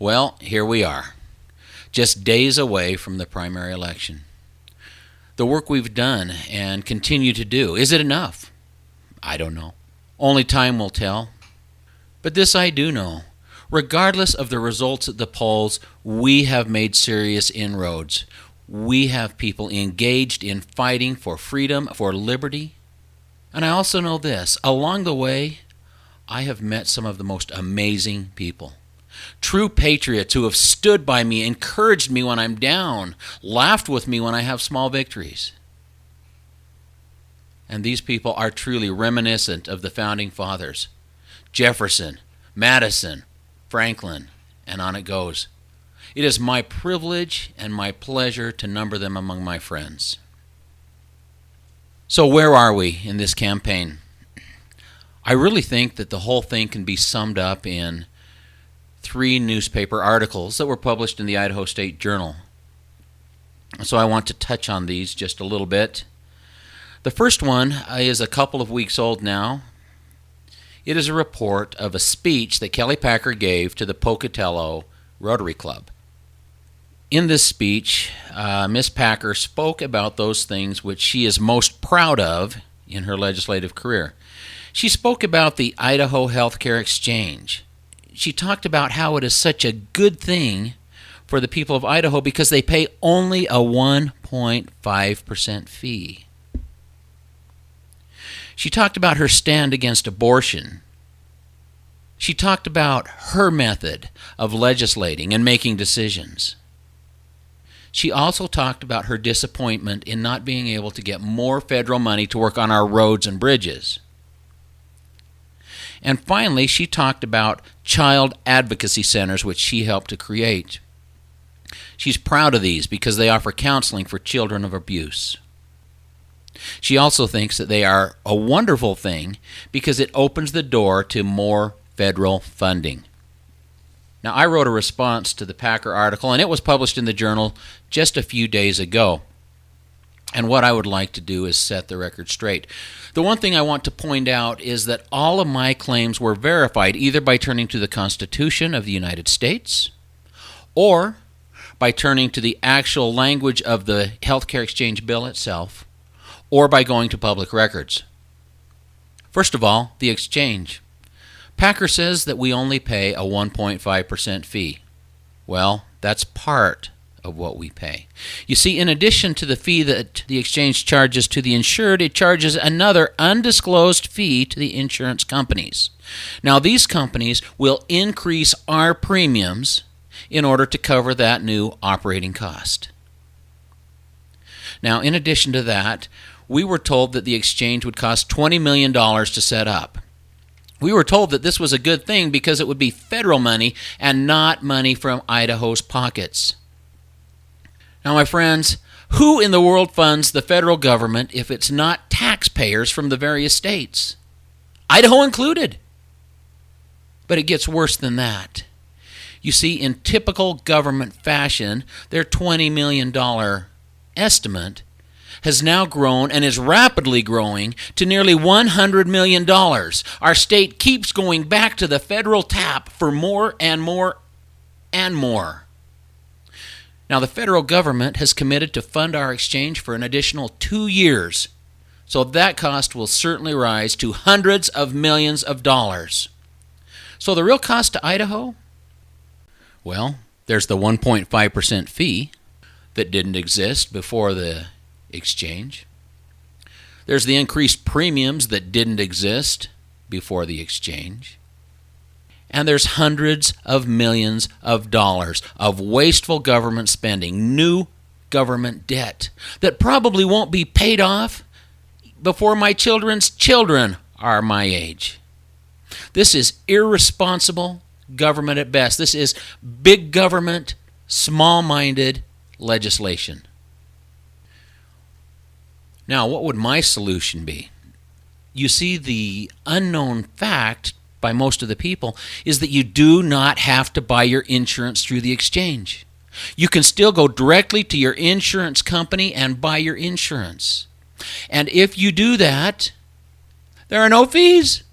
Well, here we are, just days away from the primary election. The work we've done and continue to do, is it enough? I don't know. Only time will tell. But this I do know. Regardless of the results at the polls, we have made serious inroads. We have people engaged in fighting for freedom, for liberty. And I also know this. Along the way, I have met some of the most amazing people. True patriots who have stood by me, encouraged me when I'm down, laughed with me when I have small victories. And these people are truly reminiscent of the founding fathers. Jefferson, Madison, Franklin, and on it goes. It is my privilege and my pleasure to number them among my friends. So where are we in this campaign? I really think that the whole thing can be summed up in 3 newspaper articles that were published in the Idaho State Journal. So I want to touch on these just a little bit. The first one is a couple of weeks old now. It is a report of a speech that Kelly Packer gave to the Pocatello Rotary Club. In this speech, Miss Packer spoke about those things which she is most proud of in her legislative career. She spoke about the Idaho Healthcare Exchange. She talked about how it is such a good thing for the people of Idaho because they pay only a 1.5% fee. She talked about her stand against abortion. She talked about her method of legislating and making decisions. She also talked about her disappointment in not being able to get more federal money to work on our roads and bridges. And finally, she talked about child advocacy centers, which she helped to create. She's proud of these because they offer counseling for children of abuse. She also thinks that they are a wonderful thing because it opens the door to more federal funding. Now, I wrote a response to the Packer article, and it was published in the Journal just a few days ago. And what I would like to do is set the record straight. The one thing I want to point out is that all of my claims were verified either by turning to the Constitution of the United States or by turning to the actual language of the Healthcare Exchange bill itself or by going to public records. First of all, the exchange. Packer says that we only pay a 1.5% fee. Well, that's part of what we pay. You see, in addition to the fee that the exchange charges to the insured, it charges another undisclosed fee to the insurance companies. Now, these companies will increase our premiums in order to cover that new operating cost. Now, in addition to that, we were told that the exchange would cost $20 million to set up. We were told that this was a good thing because it would be federal money and not money from Idaho's pockets. Now, my friends, who in the world funds the federal government if it's not taxpayers from the various states? Idaho included. But it gets worse than that. You see, in typical government fashion, their $20 million estimate has now grown and is rapidly growing to nearly $100 million. Our state keeps going back to the federal tap for more and more and more. Now, the federal government has committed to fund our exchange for an additional 2 years, so that cost will certainly rise to hundreds of millions of dollars. So the real cost to Idaho? Well, there's the 1.5% fee that didn't exist before the exchange. There's the increased premiums that didn't exist before the exchange. And there's hundreds of millions of dollars of wasteful government spending, new government debt that probably won't be paid off before my children's children are my age. This is irresponsible government at best. This is big government, small-minded legislation. Now, what would my solution be? You see, the unknown fact by most of the people is that you do not have to buy your insurance through the exchange. You can still go directly to your insurance company and buy your insurance. And if you do that, there are no fees.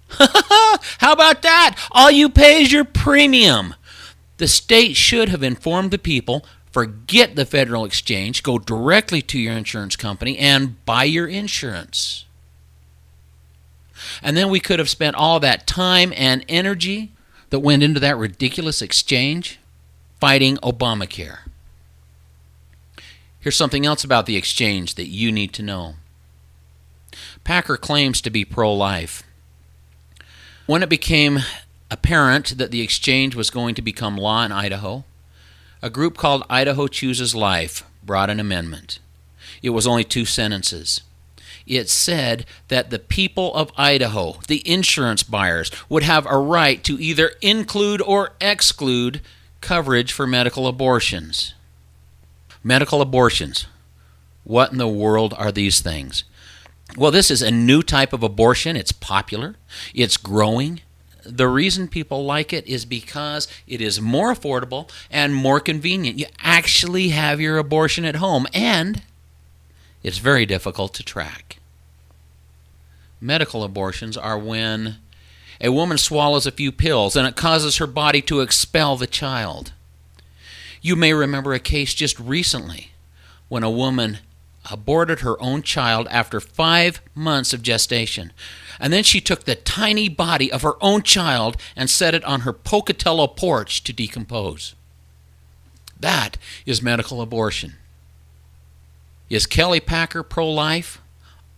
How about that? All you pay is your premium. The state should have informed the people, forget the federal exchange, go directly to your insurance company and buy your insurance. And then we could have spent all that time and energy that went into that ridiculous exchange fighting Obamacare. Here's something else about the exchange that you need to know. Packer claims to be pro-life. When it became apparent that the exchange was going to become law in Idaho, a group called Idaho Chooses Life brought an amendment. It was only 2 sentences. It said that the people of Idaho, the insurance buyers, would have a right to either include or exclude coverage for medical abortions. Medical abortions. What in the world are these things? Well, this is a new type of abortion. It's popular. It's growing. The reason people like it is because it is more affordable and more convenient. You actually have your abortion at home, and it's very difficult to track. Medical abortions are when a woman swallows a few pills and it causes her body to expel the child. You may remember a case just recently when a woman aborted her own child after 5 months of gestation. And then she took the tiny body of her own child and set it on her Pocatello porch to decompose. That is medical abortion. Is Kelly Packer pro-life?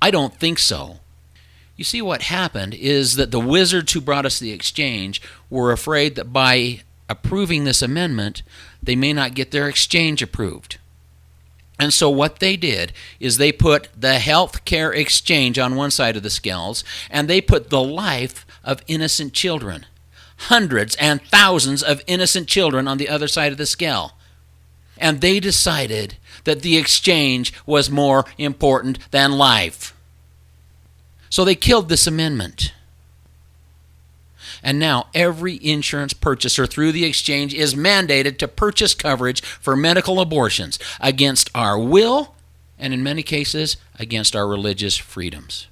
I don't think so. You see, what happened is that the wizards who brought us the exchange were afraid that by approving this amendment, they may not get their exchange approved. And so what they did is they put the health care exchange on one side of the scales, and they put the life of innocent children, hundreds and thousands of innocent children, on the other side of the scale. And they decided that the exchange was more important than life. So they killed this amendment. And now every insurance purchaser through the exchange is mandated to purchase coverage for medical abortions against our will and in many cases against our religious freedoms.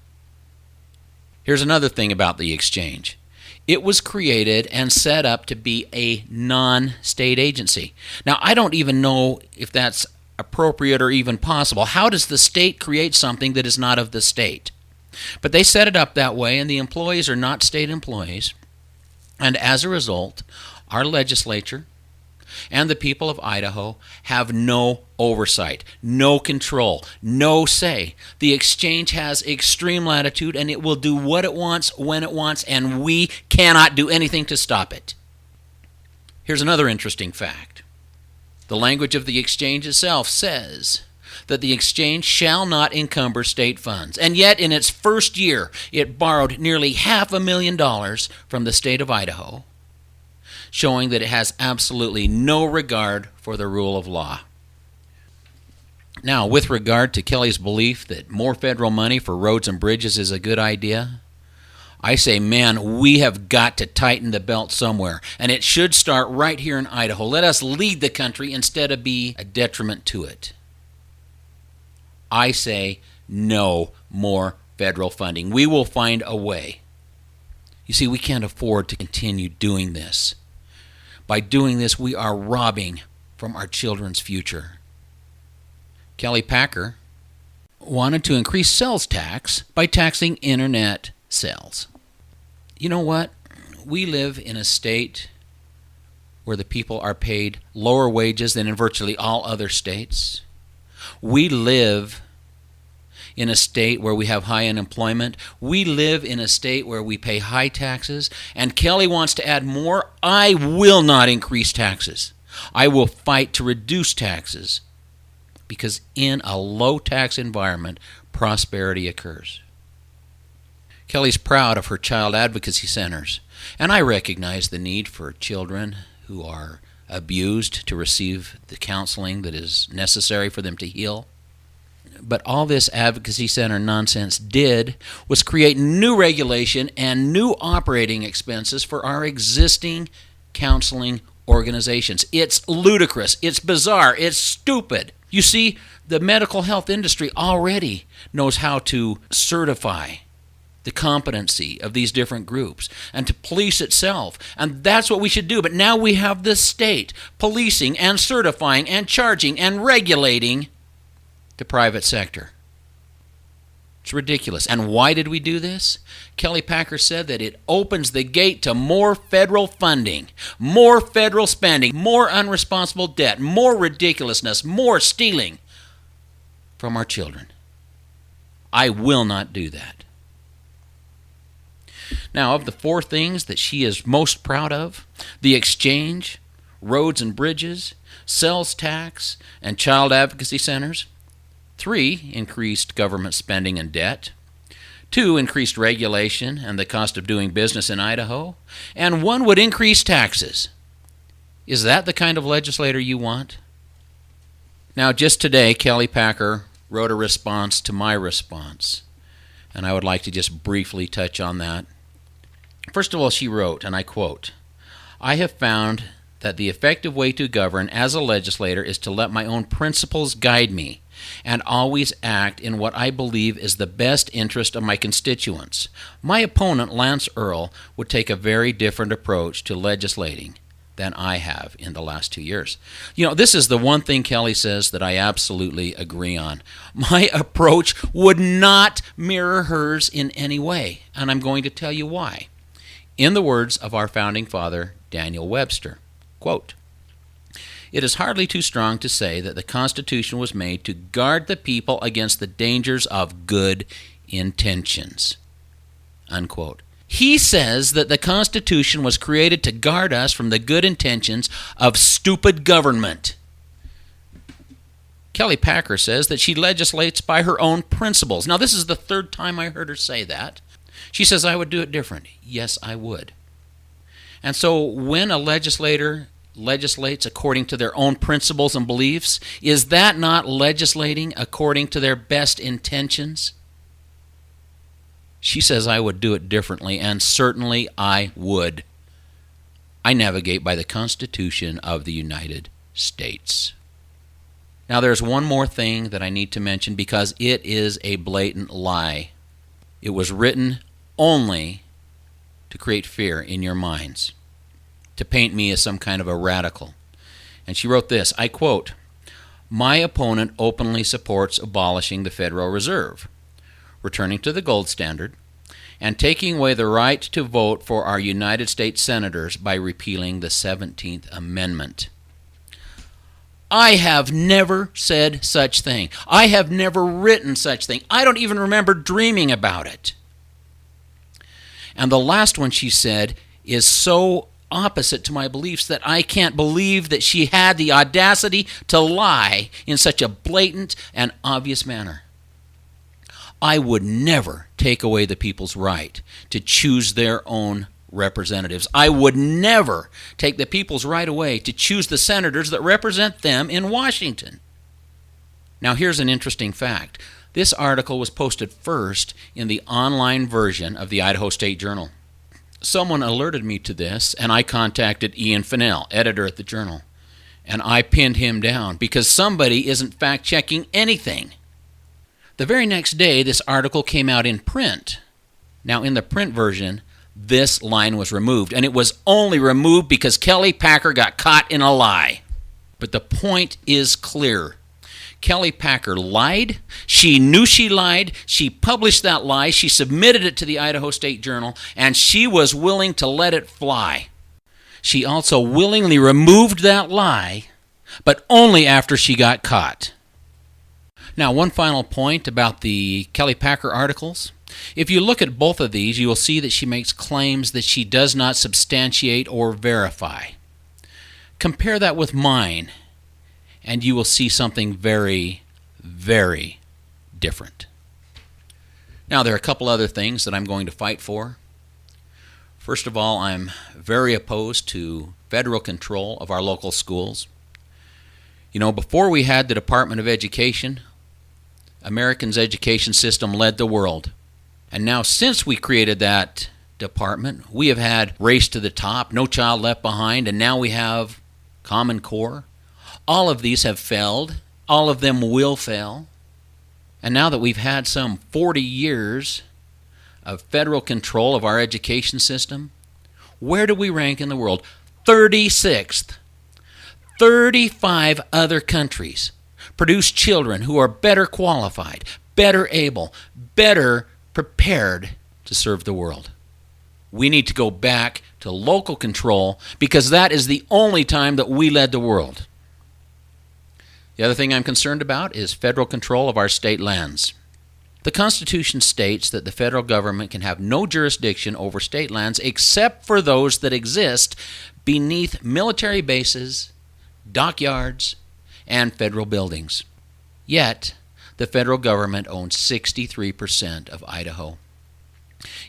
Here's another thing about the exchange. It was created and set up to be a non-state agency. Now, I don't even know if that's appropriate or even possible. How does the state create something that is not of the state? But they set it up that way, and the employees are not state employees. And as a result, our legislature and the people of Idaho have no oversight, no control, no say. The exchange has extreme latitude, and it will do what it wants, when it wants, and we cannot do anything to stop it. Here's another interesting fact. The language of the exchange itself says that the exchange shall not encumber state funds. And yet, in its first year, it borrowed nearly $500,000 from the state of Idaho, showing that it has absolutely no regard for the rule of law. Now, with regard to Kelly's belief that more federal money for roads and bridges is a good idea, I say, man, we have got to tighten the belt somewhere, and it should start right here in Idaho. Let us lead the country instead of be a detriment to it. I say no more federal funding. We will find a way. You see, we can't afford to continue doing this. By doing this, we are robbing from our children's future. Kelly Packer wanted to increase sales tax by taxing internet sales. You know what? We live in a state where the people are paid lower wages than in virtually all other states. We live in a state where we have high unemployment. We live in a state where we pay high taxes. And Kelly wants to add more. I will not increase taxes. I will fight to reduce taxes, because in a low-tax environment, prosperity occurs. Kelly's proud of her child advocacy centers, and I recognize the need for children who are abused to receive the counseling that is necessary for them to heal. But all this advocacy center nonsense did was create new regulation and new operating expenses for our existing counseling organizations. It's ludicrous. It's bizarre. It's stupid. You see, the medical health industry already knows how to certify the competency of these different groups and to police itself. And that's what we should do. But now we have the state policing and certifying and charging and regulating the private sector. It's ridiculous. And why did we do this? Kelly Packer said that it opens the gate to more federal funding, more federal spending, more unresponsible debt, more ridiculousness, more stealing from our children. I will not do that. Now, of the 4 things that she is most proud of, the exchange, roads and bridges, sales tax, and child advocacy centers, 3 increased government spending and debt, 2 increased regulation and the cost of doing business in Idaho, and 1 would increase taxes. Is that the kind of legislator you want? Now, just today, Kelly Packer wrote a response to my response, and I would like to just briefly touch on that. First of all, she wrote, and I quote, "I have found that the effective way to govern as a legislator is to let my own principles guide me and always act in what I believe is the best interest of my constituents. My opponent, Lance Earl, would take a very different approach to legislating than I have in the last 2 years." You know, this is the one thing Kelly says that I absolutely agree on. My approach would not mirror hers in any way, and I'm going to tell you why. In the words of our founding father, Daniel Webster, quote, "It is hardly too strong to say that the Constitution was made to guard the people against the dangers of good intentions." Unquote. He says that the Constitution was created to guard us from the good intentions of stupid government. Kelly Packer says that she legislates by her own principles. Now, this is the 3rd time I heard her say that. She says, I would do it different. Yes, I would. And so when a legislator legislates according to their own principles and beliefs, is that not legislating according to their best intentions? She says I would do it differently, and certainly I would. I navigate by the Constitution of the United States. Now, there's one more thing that I need to mention because it is a blatant lie. It was written only to create fear in your minds, to paint me as some kind of a radical. And she wrote this, I quote, "My opponent openly supports abolishing the Federal Reserve, returning to the gold standard, and taking away the right to vote for our United States senators by repealing the 17th Amendment." I have never said such thing. I have never written such thing. I don't even remember dreaming about it. And the last one she said is so opposite to my beliefs that I can't believe that she had the audacity to lie in such a blatant and obvious manner. I would never take away the people's right to choose their own representatives. I would never take the people's right away to choose the senators that represent them in Washington. Now, here's an interesting fact. This article was posted first in the online version of the Idaho State Journal. Someone alerted me to this, and I contacted Ian Fennell, editor at the Journal, and I pinned him down because somebody isn't fact-checking anything. The very next day, this article came out in print. Now, in the print version, this line was removed, and it was only removed because Kelly Packer got caught in a lie. But the point is clear. Kelly Packer lied. She knew she lied. She published that lie. She submitted it to the Idaho State Journal, and she was willing to let it fly. She also willingly removed that lie, but only after she got caught. Now, one final point about the Kelly Packer articles. If you look at both of these, you will see that she makes claims that she does not substantiate or verify. Compare that with mine, and you will see something very, very different. Now, there are a couple other things that I'm going to fight for. First of all, I'm very opposed to federal control of our local schools. You know, before we had the Department of Education, America's education system led the world. And now, since we created that department, we have had Race to the Top, No Child Left Behind, and now we have Common Core. All of these have failed. All of them will fail. And now that we've had some 40 years of federal control of our education system, where do we rank in the world? 36th. 35 other countries produce children who are better qualified, better able, better prepared to serve the world. We need to go back to local control because that is the only time that we led the world. The other thing I'm concerned about is federal control of our state lands. The Constitution states that the federal government can have no jurisdiction over state lands except for those that exist beneath military bases, dockyards, and federal buildings. Yet, the federal government owns 63% of Idaho.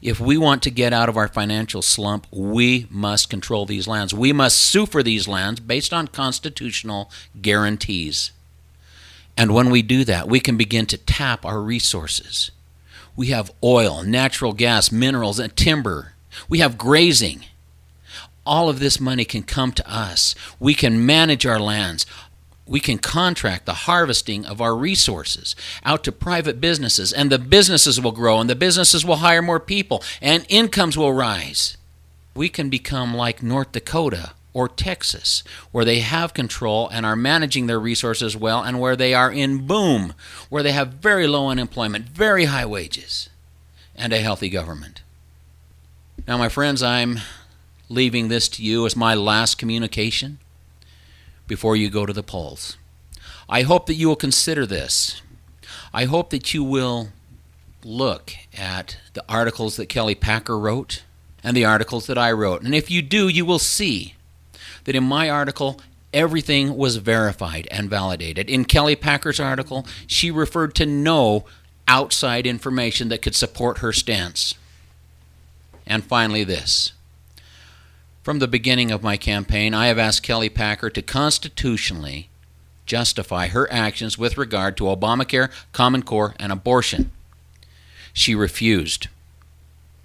If we want to get out of our financial slump, we must control these lands. We must sue for these lands based on constitutional guarantees. And when we do that, we can begin to tap our resources. We have oil, natural gas, minerals, and timber. We have grazing. All of this money can come to us. We can manage our lands. We can contract the harvesting of our resources out to private businesses, and the businesses will grow, and the businesses will hire more people, and incomes will rise. We can become like North Dakota or Texas, where they have control and are managing their resources well, and where they are in boom, where they have very low unemployment, very high wages, and a healthy government. Now, my friends, I'm leaving this to you as my last communication before you go to the polls. I hope that you will consider this. I hope that you will look at the articles that Kelly Packer wrote and the articles that I wrote. And if you do, you will see that in my article, everything was verified and validated. In Kelly Packer's article, she referred to no outside information that could support her stance. And finally, this. From the beginning of my campaign, I have asked Kelly Packer to constitutionally justify her actions with regard to Obamacare, Common Core, and abortion. She refused.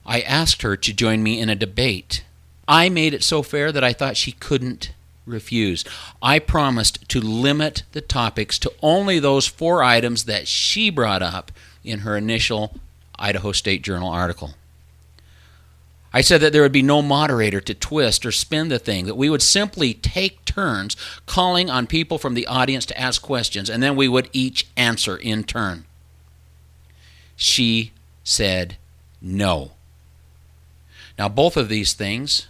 I asked her to join me in a debate. I made it so fair that I thought she couldn't refuse. I promised to limit the topics to only those 4 items that she brought up in her initial Idaho State Journal article. I said that there would be no moderator to twist or spin the thing, that we would simply take turns calling on people from the audience to ask questions, and then we would each answer in turn. She said no. Now, both of these things,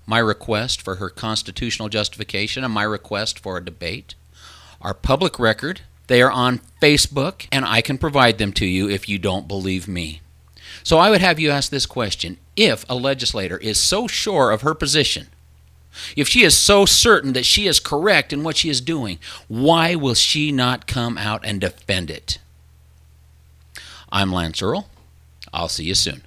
my request for her constitutional justification and my request for a debate, are public record. They are on Facebook, and I can provide them to you if you don't believe me. So I would have you ask this question. If a legislator is so sure of her position, if she is so certain that she is correct in what she is doing, why will she not come out and defend it? I'm Lance Earl. I'll see you soon.